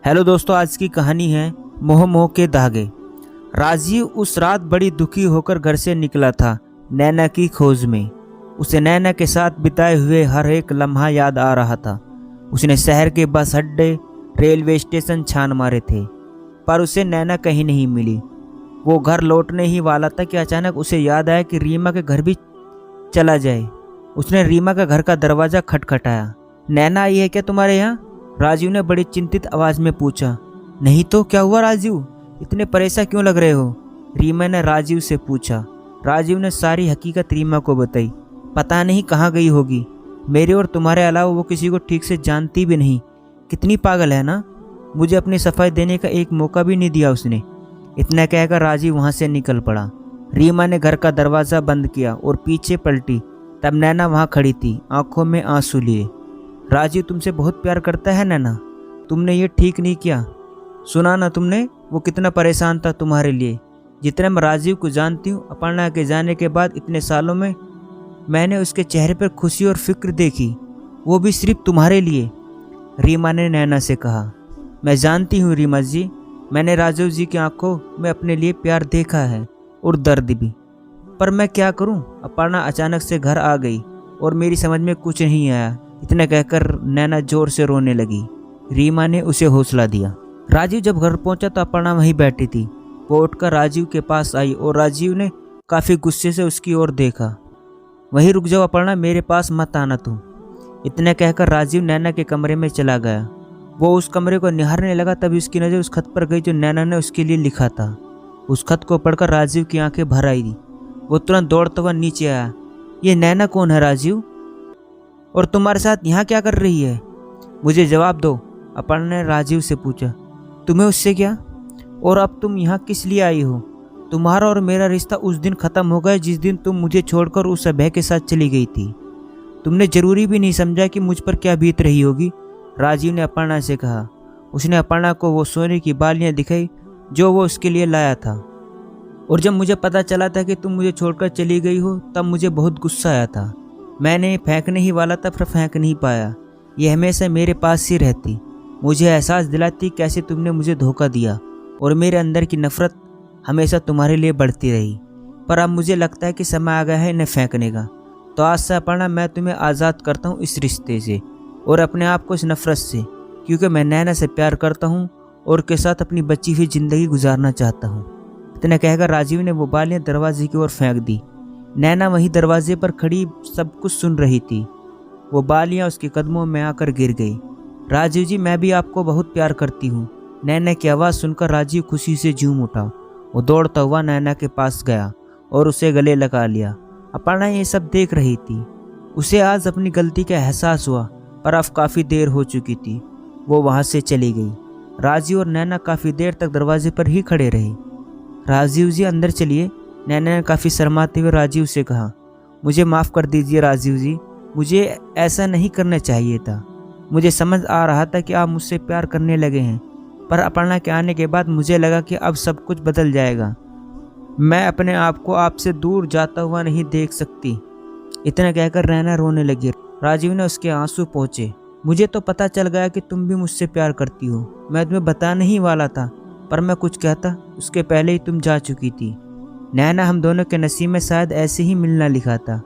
Hello दोस्तों, आज की कहानी है मोह मोह के धागे। राजीव उस रात बड़ी दुखी होकर घर से निकला था नैना की खोज में। उसे नैना के साथ बिताए हुए हर एक लम्हा याद आ रहा था। उसने शहर के बस अड्डे, रेलवे स्टेशन छान मारे थे, पर उसे नैना कहीं नहीं मिली। वो घर लौटने ही वाला था कि अचानक उसे याद आया कि रीमा के घर भी चला जाए। उसने रीमा का घर का दरवाज़ा खटखटाया। नैना आई है क्या तुम्हारे यहाँ? राजीव ने बड़ी चिंतित आवाज में पूछा। नहीं तो क्या हुआ राजीव, इतने परेशान क्यों लग रहे हो? रीमा ने राजीव से पूछा। राजीव ने सारी हकीकत रीमा को बताई। पता नहीं कहाँ गई होगी, मेरे और तुम्हारे अलावा वो किसी को ठीक से जानती भी नहीं। कितनी पागल है ना, मुझे अपनी सफाई देने का एक मौका भी नहीं दिया उसने। इतना कहकर राजीव वहाँ से निकल पड़ा। रीमा ने घर का दरवाज़ा बंद किया और पीछे पलटी। तब नैना वहाँ खड़ी थी, आंखों में आंसू लिए। राजीव तुमसे बहुत प्यार करता है नैना, तुमने ये ठीक नहीं किया। सुना ना तुमने वो कितना परेशान था तुम्हारे लिए। जितना मैं राजीव को जानती हूँ, अपर्णा के जाने के बाद इतने सालों में मैंने उसके चेहरे पर खुशी और फिक्र देखी, वो भी सिर्फ तुम्हारे लिए। रीमा ने नैना से कहा। मैं जानती हूँ रीमा जी, मैंने राजीव जी की आंखों में अपने लिए प्यार देखा है और दर्द भी, पर मैं क्या करूँ। अपर्णा अचानक से घर आ गई और मेरी समझ में कुछ नहीं आया। इतना कहकर नैना जोर से रोने लगी। रीमा ने उसे हौसला दिया। राजीव जब घर पहुंचा तो अपर्णा वहीं बैठी थी। वो उठकर राजीव के पास आई और राजीव ने काफ़ी गुस्से से उसकी ओर देखा। वहीं रुक जाओ अपर्णा, मेरे पास मत आना तुम। इतना कहकर राजीव नैना के कमरे में चला गया। वो उस कमरे को निहारने लगा, तभी उसकी नज़र उस खत पर गई जो नैना ने उसके लिए लिखा था। उस खत को पढ़कर राजीव की आंखें भर आई। वो तुरंत दौड़ता हुआ नीचे आया। ये नैना कौन है राजीव, और तुम्हारे साथ यहाँ क्या कर रही है? मुझे जवाब दो, अपर्णा ने राजीव से पूछा। तुम्हें उससे क्या, और अब तुम यहाँ किस लिए आई हो? तुम्हारा और मेरा रिश्ता उस दिन ख़त्म हो गया जिस दिन तुम मुझे छोड़कर उस अभय के साथ चली गई थी। तुमने ज़रूरी भी नहीं समझा कि मुझ पर क्या बीत रही होगी, राजीव ने अपर्णा से कहा। उसने अपर्णा को वो सोने की बालियाँ दिखाई जो वो उसके लिए लाया था। और जब मुझे पता चला था कि तुम मुझे छोड़कर चली गई हो, तब मुझे बहुत गुस्सा आया था। मैंने फेंकने ही वाला था पर फेंक नहीं पाया। ये हमेशा मेरे पास ही रहती, मुझे एहसास दिलाती कैसे तुमने मुझे धोखा दिया, और मेरे अंदर की नफरत हमेशा तुम्हारे लिए बढ़ती रही। पर अब मुझे लगता है कि समय आ गया है इन्हें फेंकने का। तो आज से अपर्णा, मैं तुम्हें आज़ाद करता हूँ इस रिश्ते से और अपने आप को इस नफरत से, क्योंकि मैं नैना से प्यार करता हूँ और के साथ अपनी बची हुई ज़िंदगी गुजारना चाहता हूँ। इतना कहकर राजीव ने वो बालियाँ दरवाजे की ओर फेंक दी। नैना वहीं दरवाजे पर खड़ी सब कुछ सुन रही थी। वो बालियाँ उसके कदमों में आकर गिर गई। राजीव जी, मैं भी आपको बहुत प्यार करती हूँ। नैना की आवाज़ सुनकर राजीव खुशी से झूम उठा। वो दौड़ता हुआ नैना के पास गया और उसे गले लगा लिया। अपर्णा ये सब देख रही थी। उसे आज अपनी गलती का एहसास हुआ, पर अब काफ़ी देर हो चुकी थी। वो वहाँ से चली गई। राजीव और नैना काफ़ी देर तक दरवाजे पर ही खड़े रहे। राजीव जी अंदर चलिए, नैना ने काफ़ी शर्माते हुए राजीव से कहा। मुझे माफ़ कर दीजिए राजीव जी, मुझे ऐसा नहीं करना चाहिए था। मुझे समझ आ रहा था कि आप मुझसे प्यार करने लगे हैं, पर अपर्णा के आने के बाद मुझे लगा कि अब सब कुछ बदल जाएगा। मैं अपने आप को आपसे दूर जाता हुआ नहीं देख सकती। इतना कहकर नैना रोने लगी। राजीव ने उसके आंसू पोंछे। मुझे तो पता चल गया कि तुम भी मुझसे प्यार करती हो। मैं तुम्हें बताने ही वाला था, पर मैं कुछ कहता उसके पहले ही तुम जा चुकी थी। नैना, हम दोनों के नसीब में शायद ऐसे ही मिलना लिखा था।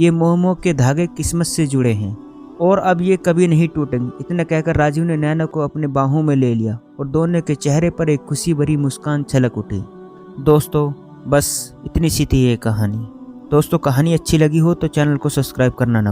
ये मोह मोह के धागे किस्मत से जुड़े हैं और अब ये कभी नहीं टूटेंगे। इतना कहकर राजीव ने नैना को अपने बाहों में ले लिया और दोनों के चेहरे पर एक खुशी भरी मुस्कान छलक उठी। दोस्तों, बस इतनी सी थी ये कहानी। दोस्तों, कहानी अच्छी लगी हो तो चैनल को सब्सक्राइब करना ना